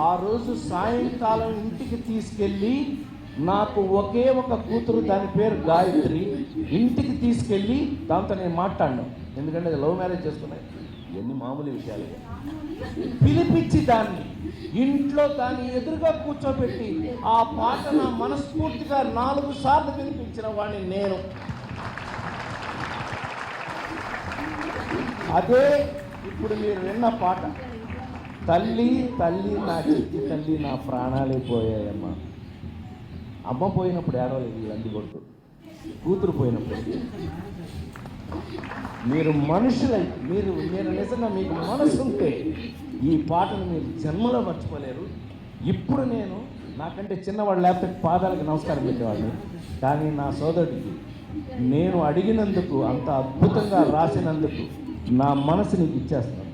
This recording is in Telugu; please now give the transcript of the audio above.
ఆ రోజు సాయంకాలం ఇంటికి తీసుకెళ్ళి, నాకు ఒకే ఒక కూతురు, దాని పేరు గాయత్రి, ఇంటికి తీసుకెళ్ళి దాంతో నేను మాట్లాడను, ఎందుకంటే అది లవ్ మ్యారేజ్ చేసుకున్నాయి, ఇవన్నీ మామూలు విషయాలు. పిలిపించి దాన్ని ఇంట్లో దాన్ని ఎదురుగా కూర్చోబెట్టి ఆ పాట నా మనస్ఫూర్తిగా 4 సార్లు వినిపించిన వాడిని నేను. అదే ఇప్పుడు మీరు విన్న పాట, తల్లి తల్లి నా చిట్టి తల్లి, నా ప్రాణాలే పోయాయమ్మా. అమ్మ పోయినప్పుడు ఏడవలేదు వీళ్ళంది కొడుకు, కూతురు పోయినప్పుడు. మీరు మనుషులై, మీరు నిజంగా మీకు మనసు ఉంటే ఈ పాటను మీరు జన్మలో మర్చిపోలేరు. ఇప్పుడు నేను నాకంటే చిన్నవాడు లేకపోతే పాదాలకు నమస్కారం పెట్టేవాడిని, కానీ నా సోదరుడికి నేను అడిగినందుకు, అంత అద్భుతంగా రాసినందుకు నా మనసు నీకు ఇచ్చేస్తాను.